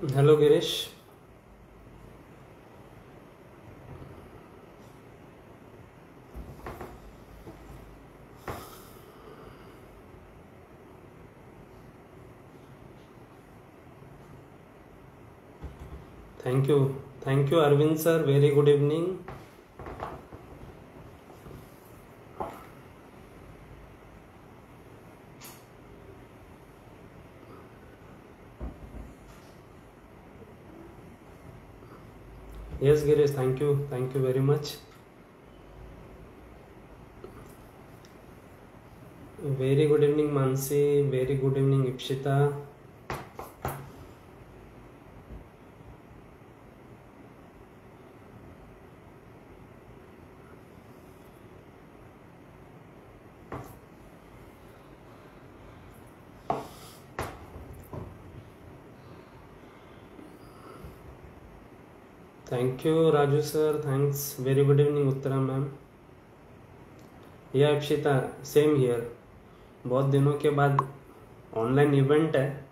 Hello Girish. Thank you. Thank you Arvind sir, very good evening. Yes Girish, thank you very much. Very good evening Mansi, very good evening Ipshita. Thank you Raju sir, thanks. Very good evening Uttara ma'am. Yeah Ipshita, same here. बहुत दिनों के बाद online event है,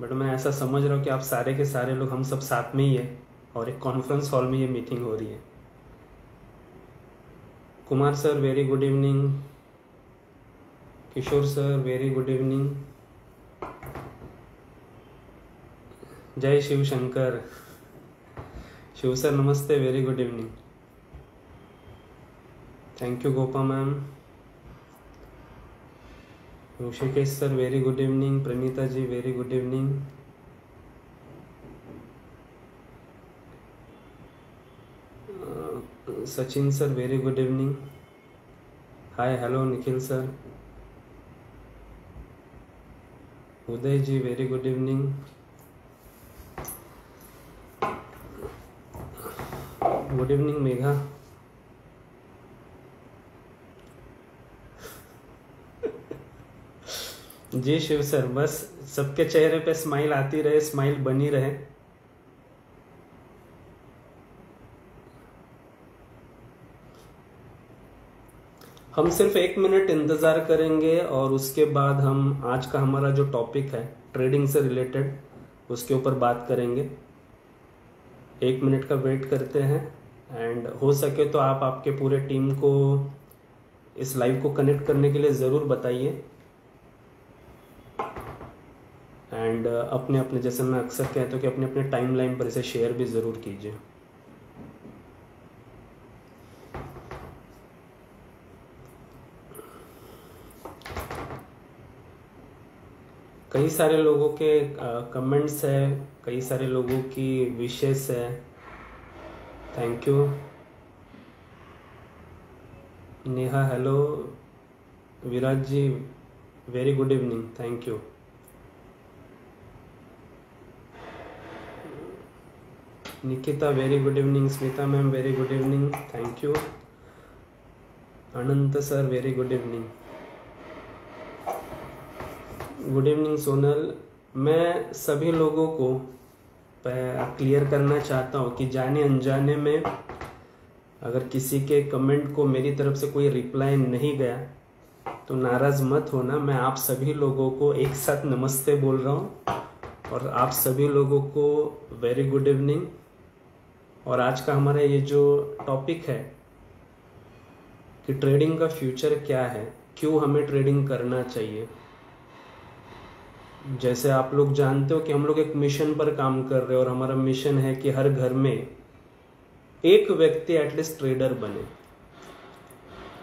but मैं ऐसा समझ रहा हूँ कि आप सारे के सारे लोग, हम सब साथ में ही है और एक कॉन्फ्रेंस हॉल में ये मीटिंग हो रही है। Kumar sir, very good evening. Kishore sir, very good evening. जय शिव शंकर। शिव सर नमस्ते, very good evening. Thank you Gopa ma'am. Rishikesh sir, very good evening. Praneeta ji, very good evening. Sachin sir, very good evening. Hi hello Nikhil sir. Uday ji, very good evening. Good evening Megha. जी Shiv sir, बस सबके चेहरे पे smile आती रहे, smile बनी रहे। हम सिर्फ 1 मिनट इंतजार करेंगे और उसके बाद हम आज का हमारा जो टॉपिक है ट्रेडिंग से रिलेटेड, उसके ऊपर बात करेंगे। 1 मिनट का वेट करते हैं एंड हो सके तो आप आपके पूरे टीम को इस लाइव को कनेक्ट करने के लिए ज़रूर बताइए एंड अपने अपने, जैसे मैं अक्सर कहता हूँ कि अपने अपने टाइमलाइन पर इसे शेयर भी ज़रूर कीजिए। कई सारे लोगों के कमेंट्स है, कई सारे लोगों की विशेष है। Thank you. Neha hello. Viraj ji, very good evening, thank you. Nikita, very good evening. Smita ma'am, very good evening, thank you. Anant sir, very good evening. Good evening Sonal. मैं सभी लोगों को क्लियर करना चाहता हूँ कि जाने अनजाने में अगर किसी के कमेंट को मेरी तरफ से कोई रिप्लाई नहीं गया तो नाराज़ मत होना। मैं आप सभी लोगों को एक साथ नमस्ते बोल रहा हूँ और आप सभी लोगों को वेरी गुड इवनिंग। और आज का हमारा ये जो टॉपिक है कि ट्रेडिंग का फ्यूचर क्या है, क्यों हमें ट्रेडिंग करना चाहिए। जैसे आप लोग जानते हो कि हम लोग एक मिशन पर काम कर रहे हैं और हमारा मिशन है कि हर घर में एक व्यक्ति एटलीस्ट ट्रेडर बने।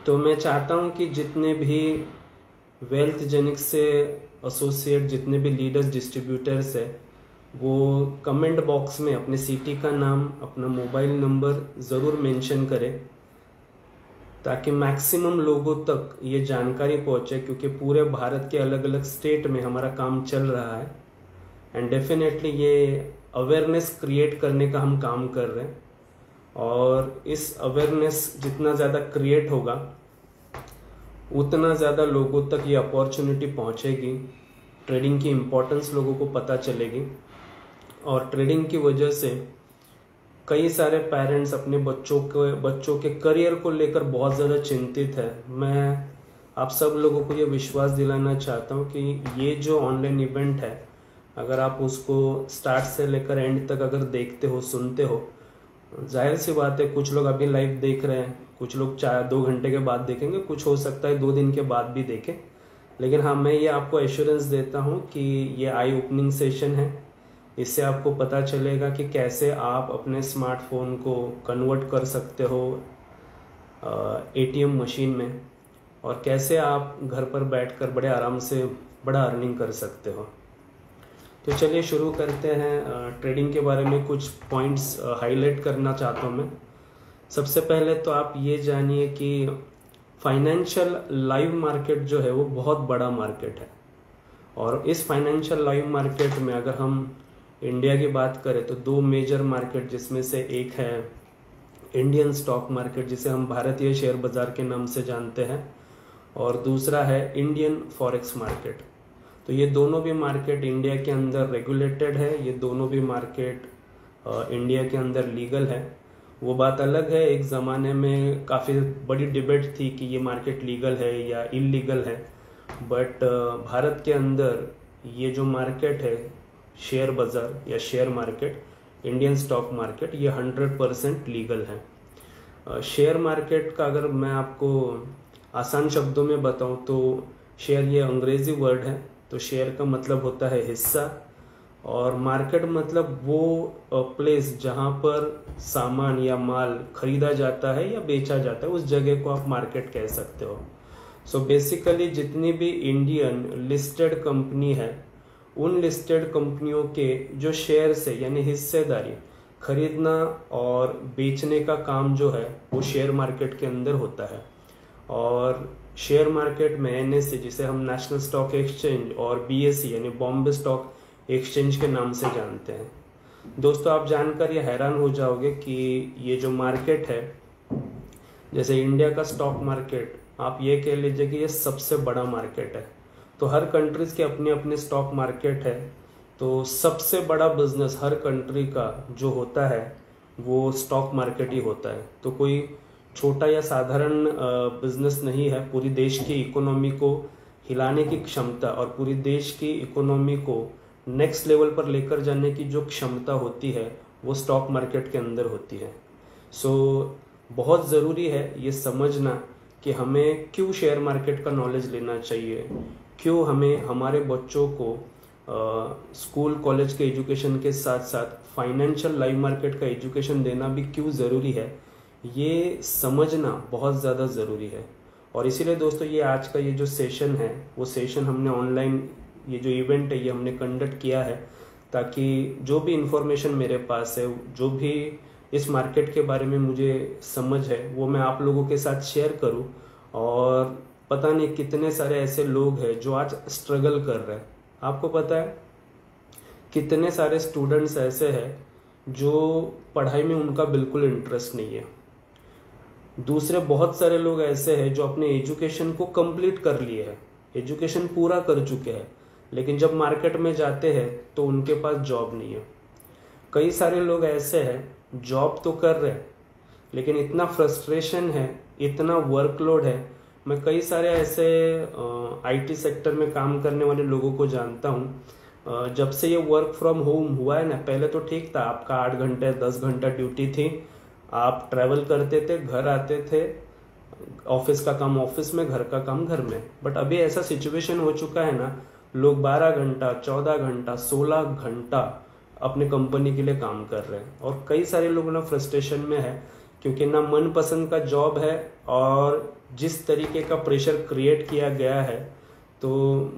तो मैं चाहता हूं कि जितने भी वेल्थ जेनिक्स से एसोसिएट, जितने भी लीडर्स, डिस्ट्रीब्यूटर्स है, वो कमेंट बॉक्स में अपने सिटी का नाम, अपना मोबाइल नंबर ज़रूर मेंशन करें ताकि मैक्सिमम लोगों तक ये जानकारी पहुंचे, क्योंकि पूरे भारत के अलग अलग स्टेट में हमारा काम चल रहा है एंड डेफिनेटली ये अवेयरनेस क्रिएट करने का हम काम कर रहे हैं। और इस अवेयरनेस जितना ज़्यादा क्रिएट होगा उतना ज़्यादा लोगों तक ये अपॉर्चुनिटी पहुंचेगी, ट्रेडिंग की इम्पोर्टेंस लोगों को पता चलेगी। और ट्रेडिंग की वजह से कई सारे पेरेंट्स अपने बच्चों के करियर को लेकर बहुत ज़्यादा चिंतित है। मैं आप सब लोगों को ये विश्वास दिलाना चाहता हूँ कि ये जो ऑनलाइन इवेंट है अगर आप उसको स्टार्ट से लेकर एंड तक अगर देखते हो, सुनते हो, जाहिर सी बात है कुछ लोग अभी लाइव देख रहे हैं, कुछ लोग 2 घंटे के बाद देखेंगे, कुछ हो सकता है 2 दिन के बाद भी देखें। लेकिन हाँ, मैं ये आपको एश्योरेंस देता हूँ कि ये आई ओपनिंग सेशन है। इससे आपको पता चलेगा कि कैसे आप अपने स्मार्टफोन को कन्वर्ट कर सकते हो एटीएम मशीन में, और कैसे आप घर पर बैठकर बड़े आराम से बड़ा अर्निंग कर सकते हो। तो चलिए शुरू करते हैं। ट्रेडिंग के बारे में कुछ पॉइंट्स हाईलाइट करना चाहता हूँ मैं। सबसे पहले तो आप ये जानिए कि फाइनेंशियल लाइव मार्केट जो है वो बहुत बड़ा मार्केट है, और इस फाइनेंशियल लाइव मार्केट में अगर हम इंडिया की बात करें तो 2 मेजर मार्केट, जिसमें से एक है इंडियन स्टॉक मार्केट जिसे हम भारतीय शेयर बाजार के नाम से जानते हैं, और दूसरा है इंडियन फॉरेक्स मार्केट। तो ये दोनों भी मार्केट इंडिया के अंदर रेगुलेटेड है, ये दोनों भी मार्केट इंडिया के अंदर लीगल है। वो बात अलग है, एक ज़माने में काफ़ी बड़ी डिबेट थी कि ये मार्केट लीगल है या इलीगल है, बट भारत के अंदर ये जो मार्केट है शेयर बाजार या share market, Indian stock market, ये 100% लीगल है। शेयर मार्केट का अगर मैं आपको आसान शब्दों में बताऊं तो शेयर ये अंग्रेजी वर्ड है, तो शेयर का मतलब होता है हिस्सा, और मार्केट मतलब वो प्लेस जहां पर सामान या माल खरीदा जाता है या बेचा जाता है, उस जगह को आप मार्केट कह सकते हो। सो बेसिकली जितनी भी इंडियन लिस्टेड कंपनी है, उन लिस्टेड कंपनियों के जो शेयर्स है यानी हिस्सेदारी खरीदना और बेचने का काम जो है वो शेयर मार्केट के अंदर होता है। और शेयर मार्केट में एनएसई, जिसे हम नेशनल स्टॉक एक्सचेंज, और बीएसई यानी बॉम्बे स्टॉक एक्सचेंज के नाम से जानते हैं। दोस्तों, आप जानकर ये हैरान हो जाओगे कि ये जो मार्केट है, जैसे इंडिया का स्टॉक मार्केट, आप ये कह लीजिए कि ये सबसे बड़ा मार्केट है। तो हर कंट्रीज के अपने अपने स्टॉक मार्केट है, तो सबसे बड़ा बिजनेस हर कंट्री का जो होता है वो स्टॉक मार्केट ही होता है। तो कोई छोटा या साधारण बिजनेस नहीं है। पूरी देश की इकोनॉमी को हिलाने की क्षमता और पूरी देश की इकोनॉमी को नेक्स्ट लेवल पर लेकर जाने की जो क्षमता होती है वो स्टॉक मार्केट के अंदर होती है। सो बहुत ज़रूरी है ये समझना कि हमें क्यों शेयर मार्केट का नॉलेज लेना चाहिए, क्यों हमें हमारे बच्चों को स्कूल कॉलेज के एजुकेशन के साथ साथ फाइनेंशियल लाइव मार्केट का एजुकेशन देना भी क्यों ज़रूरी है, ये समझना बहुत ज़्यादा ज़रूरी है। और इसीलिए दोस्तों, ये आज का ये जो सेशन है वो सेशन हमने ऑनलाइन, ये जो इवेंट है ये हमने कंडक्ट किया है, ताकि जो भी इंफॉर्मेशन मेरे पास है, जो भी इस मार्केट के बारे में मुझे समझ है, वो मैं आप लोगों के साथ शेयर करूं। और पता नहीं कितने सारे ऐसे लोग हैं जो आज स्ट्रगल कर रहे हैं। आपको पता है कितने सारे स्टूडेंट्स ऐसे हैं जो पढ़ाई में उनका बिल्कुल इंटरेस्ट नहीं है। दूसरे बहुत सारे लोग ऐसे हैं जो अपने एजुकेशन को कंप्लीट कर लिए हैं, एजुकेशन पूरा कर चुके हैं, लेकिन जब मार्केट में जाते हैं तो उनके पास जॉब नहीं है। कई सारे लोग ऐसे हैं जॉब तो कर रहे हैं, लेकिन इतना फ्रस्ट्रेशन है, इतना वर्कलोड है। मैं कई सारे ऐसे आईटी सेक्टर में काम करने वाले लोगों को जानता हूँ। जब से ये वर्क फ्रॉम होम हुआ है ना, पहले तो ठीक था, आपका 8 घंटे 10 घंटा ड्यूटी थी, आप ट्रैवल करते थे, घर आते थे, ऑफिस का काम ऑफिस में, घर का काम घर में। बट अभी ऐसा सिचुएशन हो चुका है ना, लोग 12 घंटा 14 घंटा 16 घंटा अपने कंपनी के लिए काम कर रहे हैं। और कई सारे लोग ना फ्रस्ट्रेशन में है, क्योंकि ना मनपसंद का जॉब है और जिस तरीके का प्रेशर क्रिएट किया गया है, तो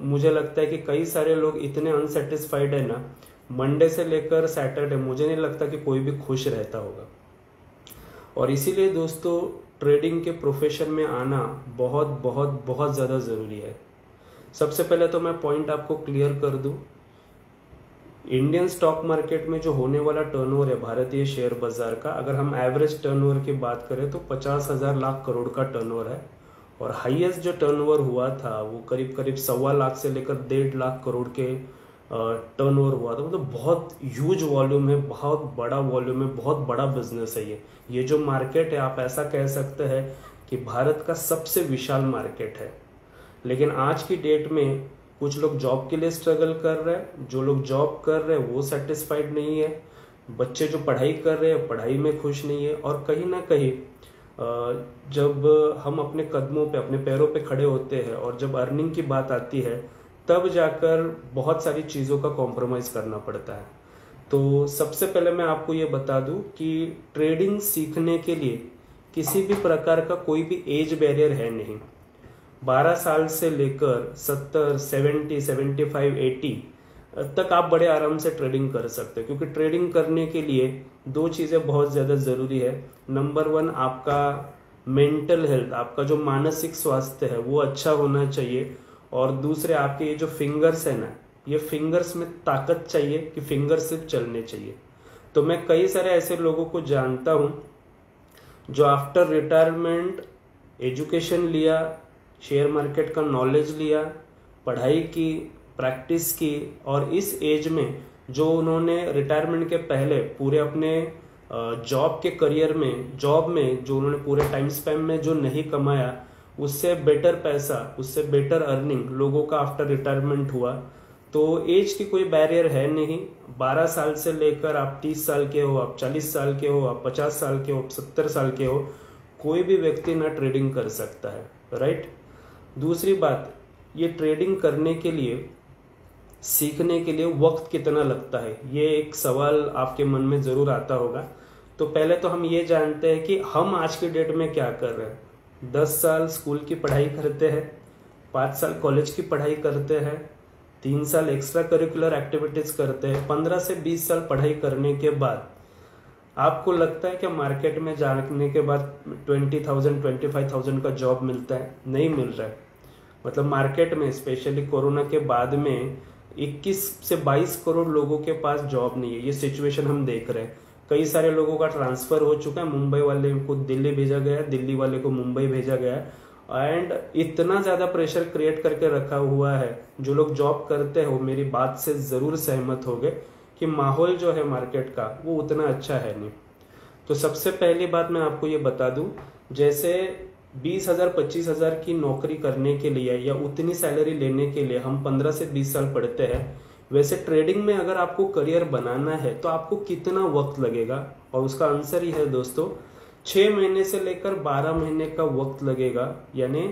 मुझे लगता है कि कई सारे लोग इतने अनसेटिस्फाइड है ना, मंडे से लेकर सैटरडे मुझे नहीं लगता कि कोई भी खुश रहता होगा। और इसीलिए दोस्तों, ट्रेडिंग के प्रोफेशन में आना बहुत बहुत बहुत ज़्यादा ज़रूरी है। सबसे पहले तो मैं पॉइंट आपको क्लियर कर दूं, इंडियन स्टॉक मार्केट में जो होने वाला टर्नओवर है भारतीय शेयर बाजार का, अगर हम एवरेज टर्नओवर की बात करें तो 50,000 लाख करोड़ का टर्नओवर है। और हाईएस्ट जो टर्नओवर हुआ था वो करीब करीब 1.25 लाख से लेकर 1.5 लाख करोड़ के टर्नओवर हुआ था। मतलब बहुत ह्यूज वॉल्यूम है, बहुत बड़ा वॉल्यूम है, बहुत बड़ा बिजनेस है ये जो मार्केट है, आप ऐसा कह सकते हैं कि भारत का सबसे विशाल मार्केट है। लेकिन आज की डेट में कुछ लोग जॉब के लिए स्ट्रगल कर रहे हैं, जो लोग जॉब कर रहे हैं वो सेटिस्फाइड नहीं है, बच्चे जो पढ़ाई कर रहे हैं पढ़ाई में खुश नहीं है। और कहीं ना कहीं जब हम अपने कदमों पे, अपने पैरों पे खड़े होते हैं और जब अर्निंग की बात आती है, तब जाकर बहुत सारी चीज़ों का कॉम्प्रोमाइज़ करना पड़ता है। तो सबसे पहले मैं आपको ये बता दूं कि ट्रेडिंग सीखने के लिए किसी भी प्रकार का कोई भी एज बैरियर है नहीं। 12 साल से लेकर 70, 70, 75, 80 तक आप बड़े आराम से ट्रेडिंग कर सकते हैं, क्योंकि ट्रेडिंग करने के लिए दो चीज़ें बहुत ज़्यादा ज़रूरी है। नंबर 1, आपका मेंटल हेल्थ, आपका जो मानसिक स्वास्थ्य है वो अच्छा होना चाहिए, और दूसरे आपके ये जो फिंगर्स है ना, ये फिंगर्स में ताकत चाहिए कि फिंगर्स सिर्फ चलने चाहिए। तो मैं कई सारे ऐसे लोगों को जानता हूँ जो आफ्टर रिटायरमेंट एजुकेशन लिया, शेयर मार्केट का नॉलेज लिया, पढ़ाई की, प्रैक्टिस की, और इस एज में जो उन्होंने रिटायरमेंट के पहले पूरे अपने जॉब के करियर में, जॉब में जो उन्होंने पूरे टाइम स्पैन में जो नहीं कमाया, उससे बेटर पैसा, उससे बेटर अर्निंग लोगों का आफ्टर रिटायरमेंट हुआ। तो एज की कोई बैरियर है नहीं। 12 साल से लेकर आप 30 साल के हो, आप 40 साल के हो, आप 50 साल के हो, आप 70 साल के हो, कोई भी व्यक्ति ना ट्रेडिंग कर सकता है, राइट। दूसरी बात, ये ट्रेडिंग करने के लिए, सीखने के लिए वक्त कितना लगता है, ये एक सवाल आपके मन में ज़रूर आता होगा। तो पहले तो हम ये जानते हैं कि हम आज के डेट में क्या कर रहे हैं। 10 साल स्कूल की पढ़ाई करते हैं, 5 साल कॉलेज की पढ़ाई करते हैं, 3 साल एक्स्ट्रा करिकुलर एक्टिविटीज़ करते हैं। 15 से 20 साल पढ़ाई करने के बाद आपको लगता है कि मार्केट में जाने के बाद 20,000, 25,000 का जॉब मिलता है? नहीं मिल रहा है। मतलब मार्केट में स्पेशली कोरोना के बाद में 21 से 22 करोड़ लोगों के पास जॉब नहीं है। ये सिचुएशन हम देख रहे हैं। कई सारे लोगों का ट्रांसफर हो चुका है, मुंबई वाले को दिल्ली भेजा गया, दिल्ली वाले को मुंबई भेजा गया, एंड इतना ज़्यादा प्रेशर क्रिएट करके रखा हुआ है। जो लोग जॉब करते हैं वो मेरी बात से ज़रूर सहमत होंगे कि माहौल जो है मार्केट का वो उतना अच्छा है नहीं। तो सबसे पहली बात मैं आपको ये बता दूं, जैसे 20,000 25,000 की नौकरी करने के लिए या उतनी सैलरी लेने के लिए हम 15 से 20 साल पढ़ते हैं, वैसे ट्रेडिंग में अगर आपको करियर बनाना है तो आपको कितना वक्त लगेगा? और उसका आंसर ही है दोस्तों, 6 महीने से लेकर 12 महीने का वक्त लगेगा। यानी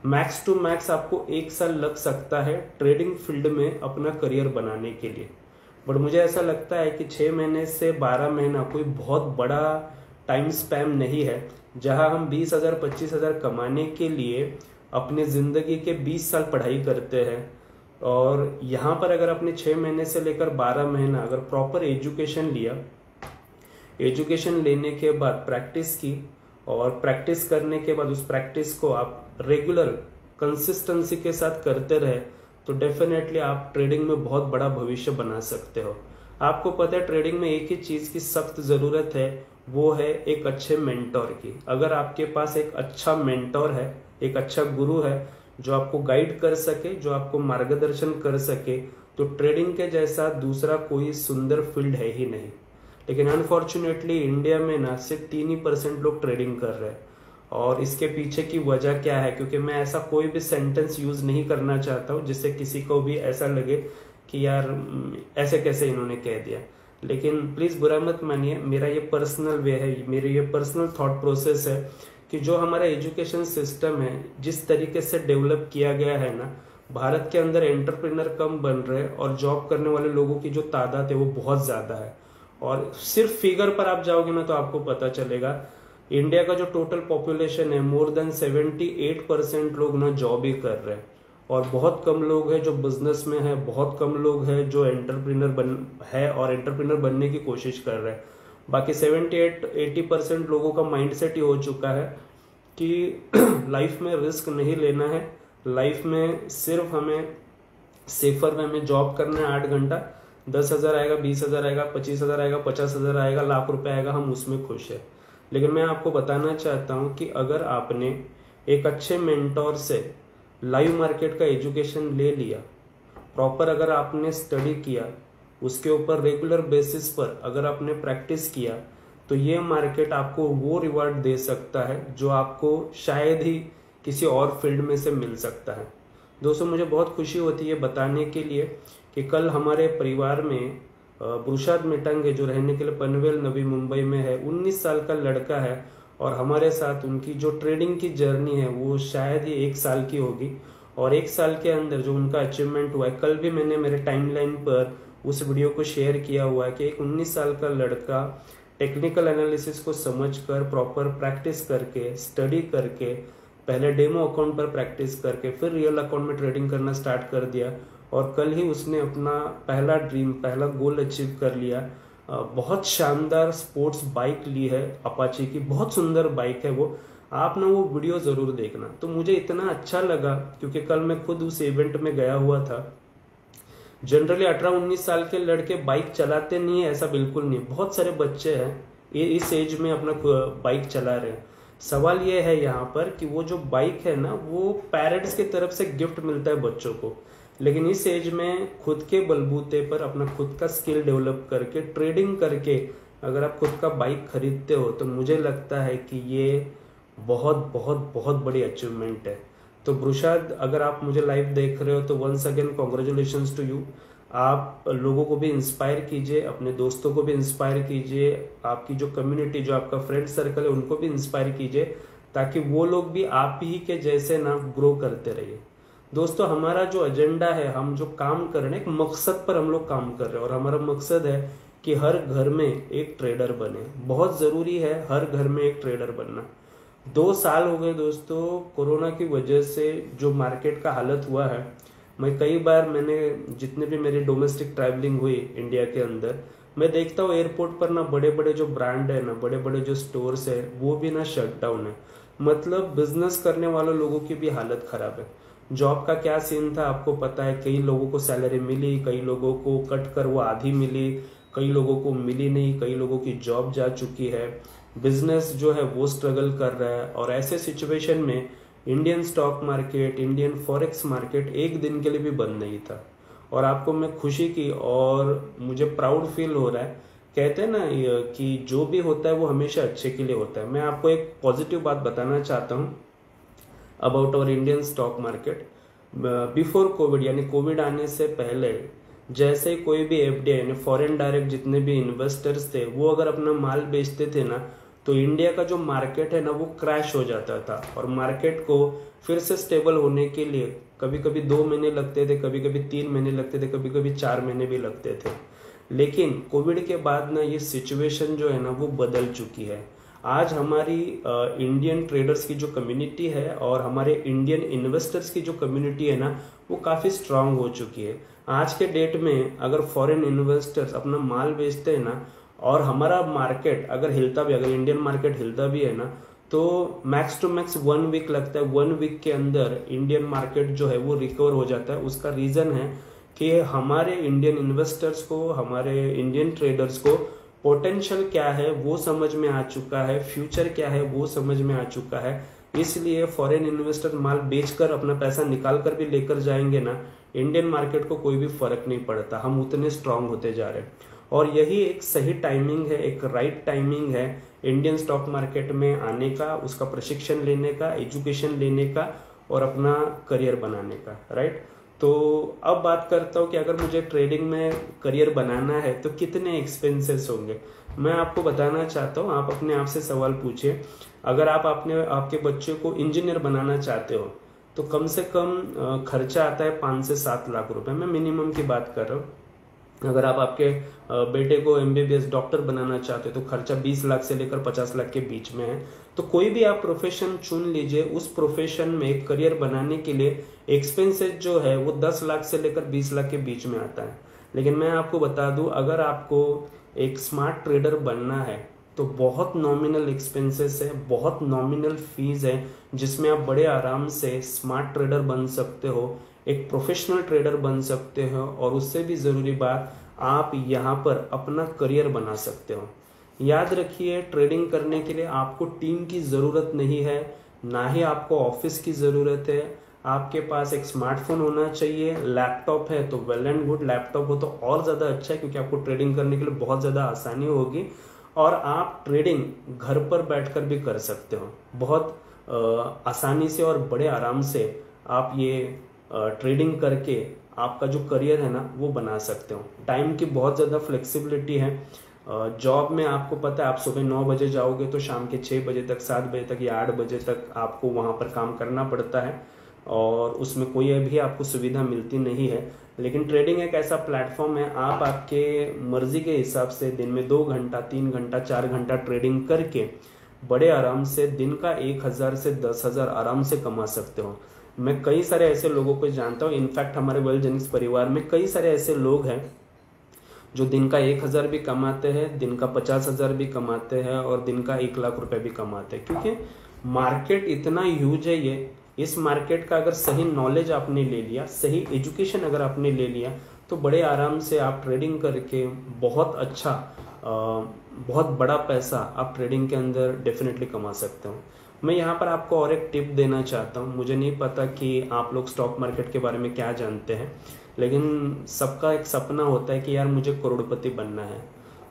मैक्स टू मैक्स आपको 1 साल लग सकता है ट्रेडिंग फील्ड में अपना करियर बनाने के लिए। बट मुझे ऐसा लगता है कि 6 महीने से 12 महीना कोई बहुत बड़ा टाइम स्पैन नहीं है, जहां हम 20,000 25,000 कमाने के लिए अपने ज़िंदगी के 20 साल पढ़ाई करते हैं। और यहाँ पर अगर आपने 6 महीने से लेकर 12 महीना अगर प्रॉपर एजुकेशन लिया, एजुकेशन लेने के बाद प्रैक्टिस की, और प्रैक्टिस करने के बाद उस प्रैक्टिस को आप रेगुलर कंसिस्टेंसी के साथ करते रहे, तो डेफिनेटली आप ट्रेडिंग में बहुत बड़ा भविष्य बना सकते हो। आपको पता है ट्रेडिंग में एक ही चीज़ की सख्त ज़रूरत है, वो है एक अच्छे मेंटोर की। अगर आपके पास एक अच्छा मेंटोर है, एक अच्छा गुरु है जो आपको गाइड कर सके, जो आपको मार्गदर्शन कर सके, तो ट्रेडिंग के जैसा दूसरा कोई सुंदर फील्ड है ही नहीं। लेकिन अनफॉर्चुनेटली इंडिया में ना सिर्फ 3% लोग ट्रेडिंग कर रहे हैं। और इसके पीछे की वजह क्या है, क्योंकि मैं ऐसा कोई भी सेंटेंस यूज नहीं करना चाहता हूँ जिससे किसी को भी ऐसा लगे कि यार ऐसे कैसे इन्होंने कह दिया। लेकिन प्लीज़ बुरा मत मानिए, मेरा ये पर्सनल वे है, मेरी ये पर्सनल थॉट प्रोसेस है कि जो हमारा एजुकेशन सिस्टम है, जिस तरीके से डेवलप किया गया है ना, भारत के अंदर एंटरप्रेन्योर कम बन रहे हैं और जॉब करने वाले लोगों की जो तादाद है वो बहुत ज़्यादा है। और सिर्फ फिगर पर आप जाओगे ना तो आपको पता चलेगा, इंडिया का जो टोटल पॉपुलेशन है मोर देन 78% लोग ना जॉब ही कर रहे हैं, और बहुत कम लोग हैं जो बिजनेस में है, बहुत कम लोग हैं जो एंटरप्रेन्योर है और एंटरप्रेन्योर बनने की कोशिश कर रहे हैं। बाकी 78-80% लोगों का माइंडसेट ही हो चुका है कि लाइफ में रिस्क नहीं लेना है, लाइफ में सिर्फ हमें सेफर में हमें जॉब करना है 8 घंटा, 10,000 आएगा, 20,000 आएगा, 25,000 आएगा, 50,000 आएगा, लाख रुपए आएगा, हम उसमें खुश है। लेकिन मैं आपको बताना चाहता हूं कि अगर आपने एक अच्छे मेंटोर से लाइव मार्केट का एजुकेशन ले लिया, प्रॉपर अगर आपने स्टडी किया, उसके ऊपर रेगुलर बेसिस पर अगर आपने प्रैक्टिस किया, तो ये मार्केट आपको वो रिवार्ड दे सकता है जो आपको शायद ही किसी और फील्ड में से मिल सकता है। दोस्तों मुझे बहुत खुशी होती है बताने के लिए कि कल हमारे परिवार में ब्रुशाद मिटंगे जो रहने के लिए पनवेल नवी मुंबई में है, 19 साल का लड़का है और हमारे साथ उनकी जो ट्रेडिंग की जर्नी है वो शायद ही 1 साल की होगी। और 1 साल के अंदर जो उनका अचीवमेंट हुआ है, कल भी मैंने मेरे टाइमलाइन पर उस वीडियो को शेयर किया हुआ है कि एक 19 साल का लड़का टेक्निकल एनालिसिस को समझकर प्रॉपर प्रैक्टिस करके, स्टडी करके, पहले डेमो अकाउंट पर प्रैक्टिस करके फिर रियल अकाउंट में ट्रेडिंग करना स्टार्ट कर दिया और कल ही उसने अपना पहला ड्रीम, पहला गोल अचीव कर लिया। बहुत शानदार स्पोर्ट्स बाइक ली है अपाची की, बहुत सुंदर बाइक है वो। आप ना वो वीडियो जरूर देखना। तो मुझे इतना अच्छा लगा क्योंकि कल मैं खुद उस इवेंट में गया हुआ था। जनरली 18-19 साल के लड़के बाइक चलाते नहीं है, ऐसा बिल्कुल नहीं। बहुत सारे बच्चे हैं ये इस एज में अपना बाइक चला रहे हैं। सवाल ये है यहाँ पर कि वो जो बाइक है ना, वो पेरेंट्स की तरफ से गिफ्ट मिलता है बच्चों को, लेकिन इस एज में खुद के बलबूते पर अपना खुद का स्किल डेवलप करके, ट्रेडिंग करके अगर आप खुद का बाइक खरीदते हो तो मुझे लगता है कि ये बहुत बहुत बहुत बड़ी अचीवमेंट है। तो ब्रुशाद, अगर आप मुझे लाइव देख रहे हो तो once again congratulations to you. आप लोगों को भी इंस्पायर कीजिए, अपने दोस्तों को भी इंस्पायर कीजिए, आपकी जो कम्युनिटी, जो आपका फ्रेंड सर्कल है उनको भी इंस्पायर कीजिए ताकि वो लोग भी आप ही के जैसे ना ग्रो करते रहिए। दोस्तों हमारा जो एजेंडा है, हम जो काम कर रहे हैं, एक मकसद पर हम लोग काम कर रहे हैं और हमारा मकसद है कि हर घर में एक ट्रेडर बने। बहुत जरूरी है हर घर में एक ट्रेडर बनना। 2 साल हो गए दोस्तों, कोरोना की वजह से जो मार्केट का हालत हुआ है। मैं कई बार, मैंने जितने भी मेरी डोमेस्टिक ट्रैवलिंग हुई इंडिया के अंदर, मैं देखता हूँ एयरपोर्ट पर ना बड़े बड़े जो ब्रांड है ना, बड़े बड़े जो स्टोर्स है वो भी ना शट डाउन है। मतलब बिजनेस करने वालों लोगों की भी हालत खराब है। जॉब का क्या सीन था आपको पता है, कई लोगों को सैलरी मिली, कई लोगों को कट कर वो आधी मिली, कई लोगों को मिली नहीं, कई लोगों की जॉब जा चुकी है, बिजनेस जो है वो स्ट्रगल कर रहा है। और ऐसे सिचुएशन में Indian stock market, Indian forex market एक दिन के लिए भी बंद नहीं था। और आपको मैं खुशी की और मुझे प्राउड फील हो रहा है। कहते हैं ना कि जो भी होता है वो हमेशा अच्छे के लिए होता है। मैं आपको एक पॉजिटिव बात बताना चाहता हूँ about our Indian stock market. Before COVID, यानी कोविड आने से पहले, जैसे कोई भी एफडीआई यानी फॉरेन डायरेक्ट जितने भी इन्वेस्टर्स थे वो अगर अपना माल बेचते थे ना, तो इंडिया का जो मार्केट है ना वो क्रैश हो जाता था। और मार्केट को फिर से स्टेबल होने के लिए कभी कभी 2 महीने लगते थे, कभी कभी 3 महीने लगते थे, कभी कभी 4 महीने भी लगते थे। लेकिन कोविड के बाद ना ये सिचुएशन जो है ना वो बदल चुकी है। आज हमारी इंडियन ट्रेडर्स की जो कम्युनिटी है और हमारे इंडियन इन्वेस्टर्स की जो कम्युनिटी है ना वो काफ़ी स्ट्रांग हो चुकी है। आज के डेट में अगर फॉरेन इन्वेस्टर्स अपना माल बेचते हैं ना और हमारा मार्केट अगर हिलता भी, अगर इंडियन मार्केट हिलता भी है ना, तो मैक्स टू मैक्स 1 वीक लगता है। 1 वीक के अंदर इंडियन मार्केट जो है वो रिकवर हो जाता है। उसका रीज़न है कि हमारे इंडियन इन्वेस्टर्स को, हमारे इंडियन ट्रेडर्स को पोटेंशियल क्या है वो समझ में आ चुका है, फ्यूचर क्या है वो समझ में आ चुका है। इसलिए फॉरेन इन्वेस्टर माल बेचकर अपना पैसा निकाल कर भी लेकर जाएंगे ना, इंडियन मार्केट को कोई भी फर्क नहीं पड़ता। हम उतने स्ट्रांग होते जा रहे हैं और यही एक सही टाइमिंग है, एक राइट टाइमिंग है इंडियन स्टॉक मार्केट में आने का, उसका प्रशिक्षण लेने का, एजुकेशन लेने का और अपना करियर बनाने का, राइट। तो अब बात करता हूँ कि अगर मुझे ट्रेडिंग में करियर बनाना है तो कितने एक्सपेंसेस होंगे। मैं आपको बताना चाहता हूँ, आप अपने आप से सवाल पूछिए। अगर आप आपके बच्चे को इंजीनियर बनाना चाहते हो तो कम से कम खर्चा आता है 5 से 7 लाख रुपए। मैं मिनिमम की बात कर रहा हूँ। अगर आप आपके बेटे को MBBS डॉक्टर बनाना चाहते हो तो खर्चा 20 लाख से लेकर 50 लाख के बीच में है। तो कोई भी आप प्रोफेशन चुन लीजिए, उस प्रोफेशन में करियर बनाने के लिए एक्सपेंसेस जो है वो 10 लाख से लेकर 20 लाख के बीच में आता है। लेकिन मैं आपको बता दूं, अगर आपको एक स्मार्ट ट्रेडर बनना है तो बहुत नॉमिनल एक्सपेंसेस है, बहुत नॉमिनल फीस है, जिसमें आप बड़े आराम से स्मार्ट ट्रेडर बन सकते हो, एक प्रोफेशनल ट्रेडर बन सकते हो और उससे भी ज़रूरी बात, आप यहाँ पर अपना करियर बना सकते हो। याद रखिए, ट्रेडिंग करने के लिए आपको टीम की ज़रूरत नहीं है, ना ही आपको ऑफिस की ज़रूरत है। आपके पास एक स्मार्टफोन होना चाहिए, लैपटॉप है तो वेल एंड गुड, लैपटॉप हो तो और ज़्यादा अच्छा है क्योंकि आपको ट्रेडिंग करने के लिए बहुत ज़्यादा आसानी होगी और आप ट्रेडिंग घर पर बैठकर भी कर सकते हो बहुत आसानी से और बड़े आराम से। आप ये ट्रेडिंग करके आपका जो करियर है ना वो बना सकते हो। टाइम की बहुत ज़्यादा फ्लेक्सिबिलिटी है। जॉब में आपको पता है आप सुबह 9 बजे जाओगे तो शाम के 6 बजे तक, 7 बजे तक या 8 बजे तक आपको वहाँ पर काम करना पड़ता है और उसमें कोई भी आपको सुविधा मिलती नहीं है। लेकिन ट्रेडिंग एक ऐसा प्लेटफॉर्म है, आप आपके मर्जी के हिसाब से दिन में 2 घंटा, 3 घंटा, 4 घंटा ट्रेडिंग करके बड़े आराम से दिन का 1,000 से 10,000 आराम से कमा सकते हो। मैं कई सारे ऐसे लोगों को जानता हूँ, इनफैक्ट हमारे वेलजेनिक्स परिवार में कई सारे ऐसे लोग हैं जो दिन का 1,000 भी कमाते हैं, दिन का 50,000 भी कमाते हैं और दिन का 1,00,000 रुपए भी कमाते हैं। क्योंकि मार्केट इतना ह्यूज है ये, इस मार्केट का अगर सही नॉलेज आपने ले लिया, सही एजुकेशन अगर आपने ले लिया तो बड़े आराम से आप ट्रेडिंग करके बहुत अच्छा बहुत बड़ा पैसा आप ट्रेडिंग के अंदर डेफिनेटली कमा सकते हो। मैं यहाँ पर आपको और एक टिप देना चाहता हूँ। मुझे नहीं पता कि आप लोग स्टॉक मार्केट के बारे में क्या जानते हैं, लेकिन सबका एक सपना होता है कि यार मुझे करोड़पति बनना है।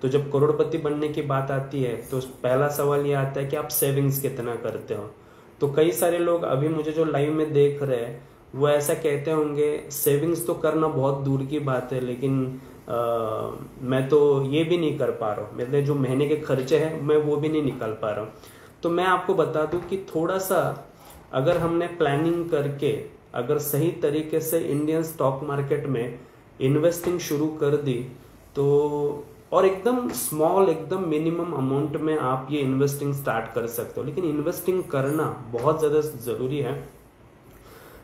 तो जब करोड़पति बनने की बात आती है तो पहला सवाल ये आता है कि आप सेविंग्स कितना करते हो। तो कई सारे लोग अभी मुझे जो लाइव में देख रहे हैं वो ऐसा कहते होंगे सेविंग्स तो करना बहुत दूर की बात है, लेकिन मैं तो ये भी नहीं कर पा रहा हूँ, मेरे जो महीने के खर्चे हैं मैं वो भी नहीं निकाल पा रहा हूँ। तो मैं आपको बता दूं कि थोड़ा सा अगर हमने प्लानिंग करके अगर सही तरीके से इंडियन स्टॉक मार्केट में इन्वेस्टिंग शुरू कर दी तो, और एकदम स्मॉल एकदम मिनिमम अमाउंट में आप ये इन्वेस्टिंग स्टार्ट कर सकते हो। लेकिन इन्वेस्टिंग करना बहुत ज़्यादा ज़रूरी है।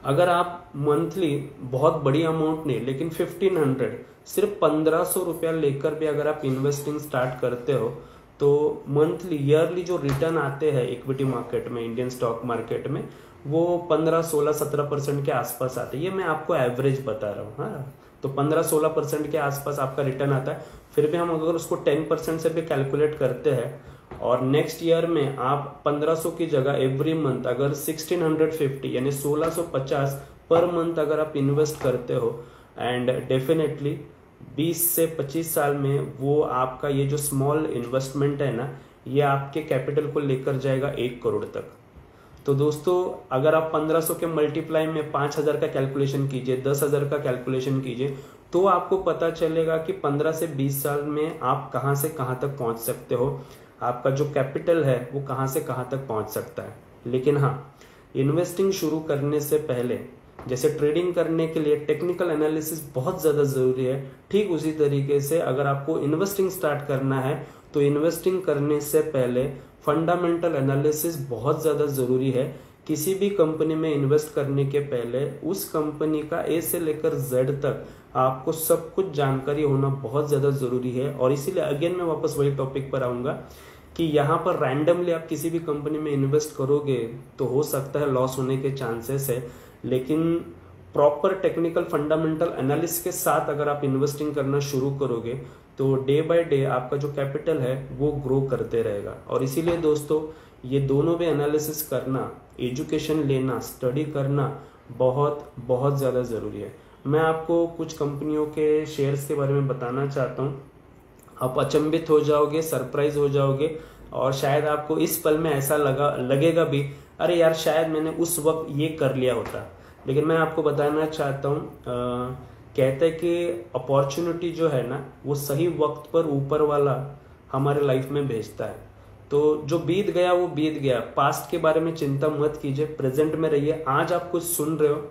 अगर आप मंथली बहुत बड़ी अमाउंट नहीं, लेकिन 1500 सिर्फ 1500 रुपया लेकर भी अगर आप इन्वेस्टिंग स्टार्ट करते हो तो मंथली ईयरली जो रिटर्न आते हैं इक्विटी मार्केट में, इंडियन स्टॉक मार्केट में, वो 15, 16, 17% के आसपास आते हैं। ये मैं आपको एवरेज बता रहा हूँ। हाँ, तो 15-16% के आसपास आपका रिटर्न आता है। फिर भी हम अगर उसको 10% से भी कैलकुलेट करते हैं और नेक्स्ट ईयर में आप 1500 की जगह एवरी मंथ अगर 1650 यानी 1650 पर मंथ अगर आप इन्वेस्ट करते हो, एंड डेफिनेटली 20 से 25 साल में वो आपका ये जो स्मॉल इन्वेस्टमेंट है ना, ये आपके कैपिटल को लेकर जाएगा 1 करोड़ तक। तो दोस्तों अगर आप 1500 के मल्टीप्लाई में 5000 का कैलकुलेशन कीजिए, 10,000 का कैलकुलेशन कीजिए, तो आपको पता चलेगा कि 15 से 20 साल में आप कहाँ से कहाँ तक पहुँच सकते हो, आपका जो कैपिटल है वो कहाँ से कहाँ तक पहुँच सकता है। लेकिन हाँ, इन्वेस्टिंग शुरू करने से पहले जैसे ट्रेडिंग करने के लिए टेक्निकल एनालिसिस बहुत ज़्यादा ज़रूरी है, ठीक उसी तरीके से अगर आपको इन्वेस्टिंग स्टार्ट करना है तो इन्वेस्टिंग करने से पहले फंडामेंटल एनालिसिस बहुत ज़्यादा ज़रूरी है। किसी भी कंपनी में इन्वेस्ट करने के पहले उस कंपनी का ए से लेकर जेड तक आपको सब कुछ जानकारी होना बहुत ज़्यादा ज़रूरी है। और इसीलिए अगेन मैं वापस वही टॉपिक पर आऊँगा कि यहाँ पर रैंडमली आप किसी भी कंपनी में इन्वेस्ट करोगे तो हो सकता है लॉस होने के चांसेस है, लेकिन प्रॉपर टेक्निकल फंडामेंटल एनालिसिस के साथ अगर आप इन्वेस्टिंग करना शुरू करोगे तो डे बाय डे आपका जो कैपिटल है वो ग्रो करते रहेगा। और इसीलिए दोस्तों ये दोनों भी एनालिसिस करना, एजुकेशन लेना, स्टडी करना बहुत बहुत ज़्यादा ज़रूरी है। मैं आपको कुछ कंपनियों के शेयर्स के बारे में बताना चाहता हूँ। आप अचंभित हो जाओगे, सरप्राइज हो जाओगे और शायद आपको इस पल में ऐसा लगेगा भी अरे यार शायद मैंने उस वक्त ये कर लिया होता। लेकिन मैं आपको बताना चाहता हूँ, कहते हैं कि अपॉर्चुनिटी जो है ना वो सही वक्त पर ऊपर वाला हमारे लाइफ में भेजता है। तो जो बीत गया वो बीत गया, पास्ट के बारे में चिंता मत कीजिए, प्रेजेंट में रहिए। आज आप कुछ सुन रहे हो,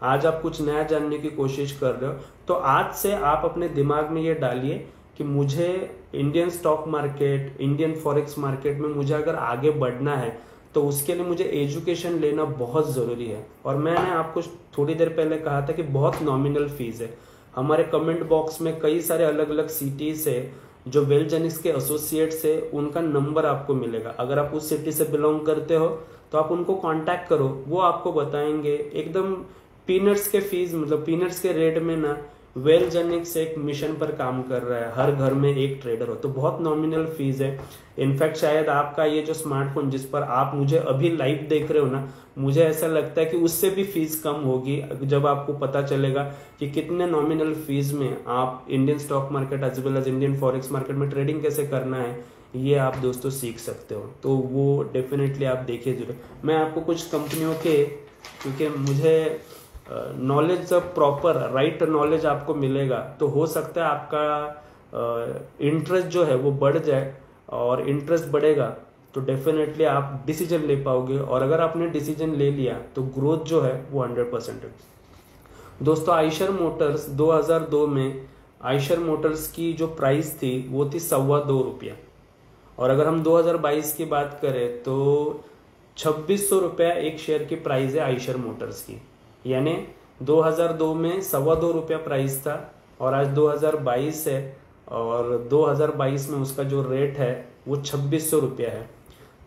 आज आप कुछ नया जानने की कोशिश कर रहे हो, तो आज से आप अपने दिमाग में ये डालिए कि मुझे Indian stock market, Indian forex market में मुझे अगर आगे बढ़ना है तो उसके लिए मुझे एजुकेशन लेना बहुत ज़रूरी है। और मैंने आपको थोड़ी देर पहले कहा था कि बहुत नॉमिनल फीस है। हमारे कमेंट बॉक्स में कई सारे अलग अलग सिटीज़ है जो वेलजेनिक्स के एसोसिएट्स है, उनका नंबर आपको मिलेगा। अगर आप उस सिटी से बिलोंग करते हो तो आप उनको कांटेक्ट करो, वो आपको बताएंगे एकदम पीनट्स के फीस, मतलब पीनट्स के रेट में ना वेलजेनिक्स एक मिशन पर काम कर रहा है, हर घर में एक ट्रेडर हो, तो बहुत नॉमिनल फीस है। इनफैक्ट शायद आपका ये जो स्मार्टफोन जिस पर आप मुझे अभी लाइव देख रहे हो ना, मुझे ऐसा लगता है कि उससे भी फीस कम होगी जब आपको पता चलेगा कि कितने नॉमिनल फीस में आप Indian stock market as well as Indian forex market में ट्रेडिंग कैसे करना है, ये आप दोस्तों सीख सकते हो। तो वो डेफिनेटली आप देखिए जरूर। मैं आपको कुछ कंपनियों के, क्योंकि मुझे नॉलेज जब प्रॉपर राइट नॉलेज आपको मिलेगा तो हो सकता है आपका इंटरेस्ट जो है वो बढ़ जाए, और इंटरेस्ट बढ़ेगा तो डेफिनेटली आप डिसीजन ले पाओगे, और अगर आपने डिसीजन ले लिया तो ग्रोथ जो है वो 100% है। दोस्तों आइशर मोटर्स 2002 में आइशर मोटर्स की जो प्राइस थी वो थी ₹2.25, और अगर हम 2022 की बात करें तो 2600 रुपया एक शेयर की प्राइस है आइशर मोटर्स की। यानी 2002 में ₹2.25 प्राइस था और आज 2022 है, और 2022 में उसका जो रेट है वो 2600 रुपया है।